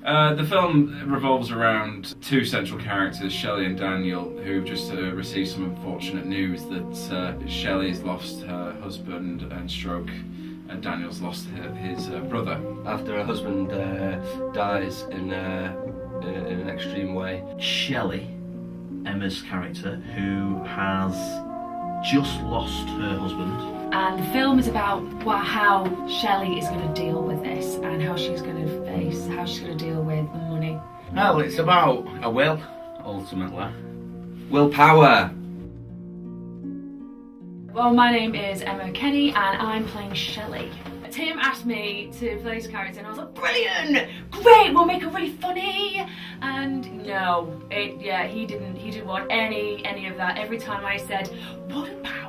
The film revolves around two central characters, Shelley and Daniel, who've just received some unfortunate news that Shelley's lost her husband and stroke, and Daniel's lost his brother. After her husband dies in an extreme way. Shelley, Emma's character, who has just lost her husband. And the film is about how Shelley is going to deal with this and how she's going to deal with the money. Well, it's about a will, ultimately. Willpower. Well, my name is Emma Kenny and I'm playing Shelley. Tim asked me to play his character and I was like, brilliant, great, we'll make it really funny. And no, he didn't want any of that. Every time I said, what about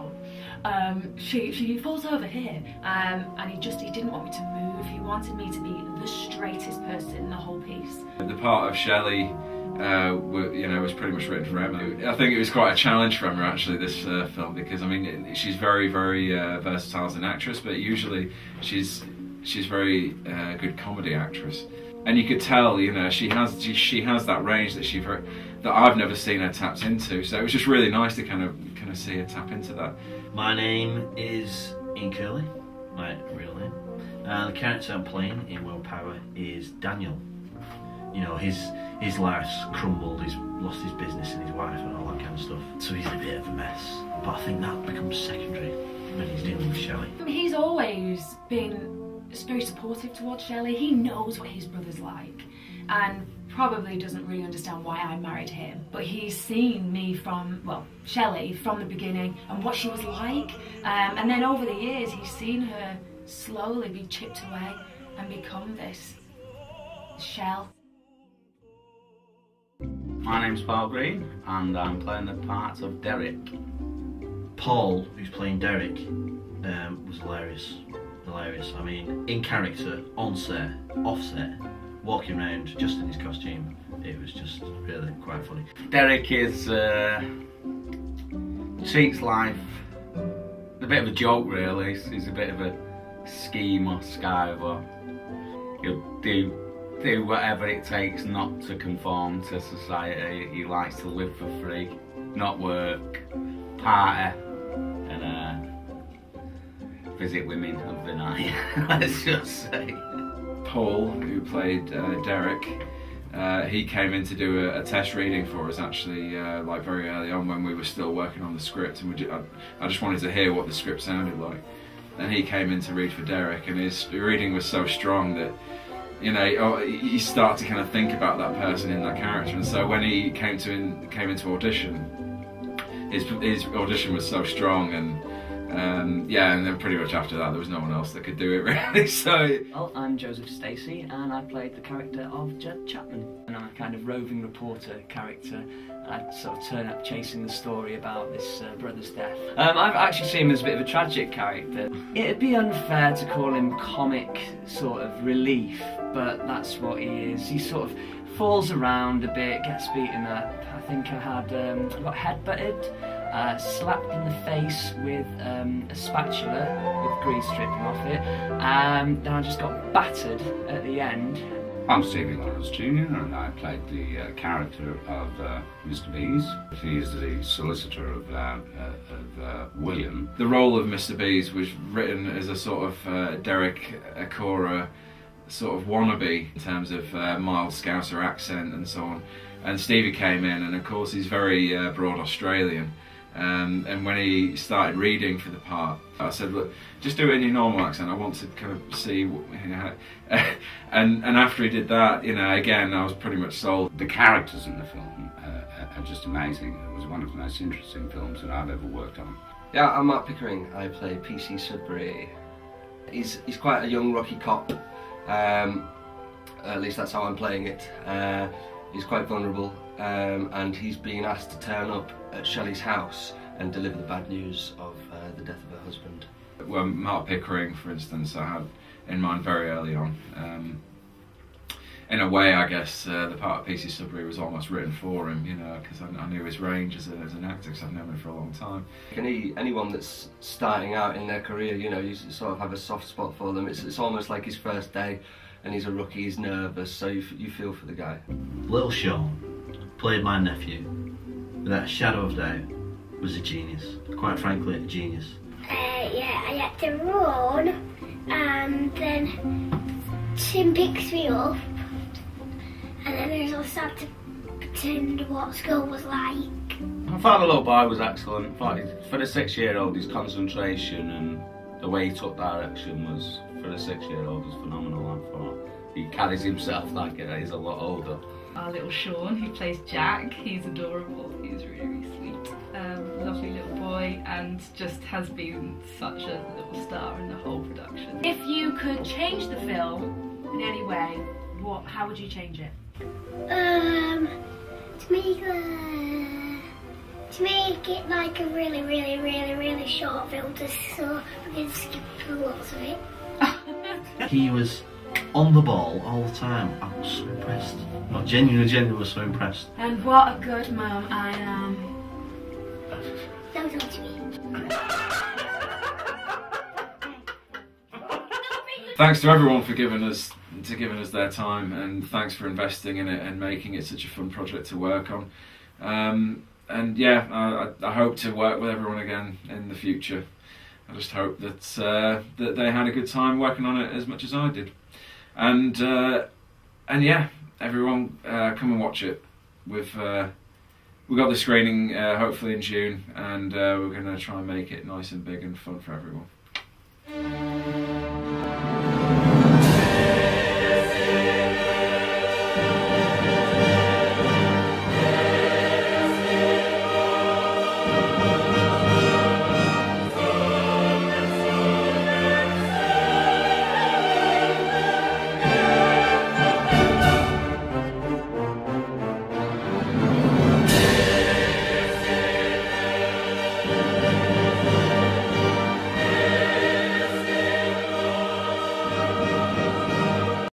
she falls over here, and he didn't want me to move. He wanted me to be the straightest person in the whole piece. The part of Shelley was pretty much written for Emma. I think it was quite a challenge for Emma actually, this film, because I mean she's very versatile as an actress, but usually she's very good comedy actress, and you could tell she has that range that I've never seen her tapped into. So it was just really nice to kind of see her tap into that. My name is Ian Curley, my real name. The character I'm playing in Willpower is Daniel. You know, his life's crumbled, he's lost his business and his wife and all that kind of stuff. So he's in a bit of a mess. But I think that becomes secondary when he's dealing with Shelley. He's always been very supportive towards Shelley. He knows what his brother's like and probably doesn't really understand why I married him. But he's seen me Shelley from the beginning and what she was like. And then over the years, he's seen her slowly be chipped away and become this shell. My name's Paul Green and I'm playing the part of Derek. Paul, who's playing Derek, was hilarious. I mean, in character, on set, off set, walking around just in his costume, it was just really quite funny. Derek treats life a bit of a joke really. He's a bit of a schemer, skiver. He'll do whatever it takes not to conform to society. He likes to live for free, not work, party, and visit women of the night, let's just say. Paul, who played Derek, he came in to do a test reading for us actually, like very early on when we were still working on the script, and I just wanted to hear what the script sounded like. And he came in to read for Derek, and his reading was so strong that you start to kind of think about that person in that character. And so when he came into audition, his audition was so strong, and and then pretty much after that there was no one else that could do it really. So well, I'm Joseph Stacey and I played the character of Jed Chapman, and I'm a kind of roving reporter character. I sort of turn up chasing the story about this brother's death. I've actually seen him as a bit of a tragic character. It'd be unfair to call him comic sort of relief, but that's what he is. He sort of falls around a bit, gets beaten up. I think I got headbutted, slapped in the face with a spatula with grease dripping off it. Then I just got battered at the end. I'm Stevie Lawrence Jr. and I played the character of Mr. Bees. He is the solicitor of William. The role of Mr. Bees was written as a sort of Derek Acora sort of wannabe in terms of mild Scouser accent and so on. And Stevie came in, and of course he's very broad Australian. And when he started reading for the part, I said, look, just do it in your normal accent. I want to kind of see, and after he did that, again, I was pretty much sold. The characters in the film are just amazing. It was one of the most interesting films that I've ever worked on. Yeah, I'm Mark Pickering. I play PC Sudbury. He's quite a young rocky cop. At least that's how I'm playing it. He's quite vulnerable, and he's being asked to turn up at Shelley's house and deliver the bad news of the death of her husband. Well, Mark Pickering, for instance, I had in mind very early on. In a way, I guess the part of PC Sudbury was almost written for him, because I knew his range as an actor, because I've known him for a long time. Anyone that's starting out in their career, you sort of have a soft spot for them. It's almost like his first day and he's a rookie, he's nervous, so you feel for the guy. Little Sean played my nephew, without a shadow of doubt, was a genius. Quite frankly, a genius. Yeah, I had to run, and then Tim picks me up, and then I also had to pretend what school was like. I thought the little boy was excellent. For the 6-year-old, his concentration and the way he took direction was, for the 6-year-old, was phenomenal. I thought he carries himself like he's a lot older. Our little Sean, who plays Jack, he's adorable. He's really, really sweet, lovely little boy, and just has been such a little star in the whole production. If you could change the film in any way, how would you change it? To make it like a really, really, really, really short film, so we can skip through lots of it. He was on the ball all the time. I was so impressed. Not genuinely was so impressed. And what a good mum I am. Don't talk to me. Thanks to everyone for giving us their time, and thanks for investing in it and making it such a fun project to work on. And yeah, I hope to work with everyone again in the future. I just hope that that they had a good time working on it as much as I did. And yeah, everyone come and watch it. We've got the screening hopefully in June, and we're going to try and make it nice and big and fun for everyone.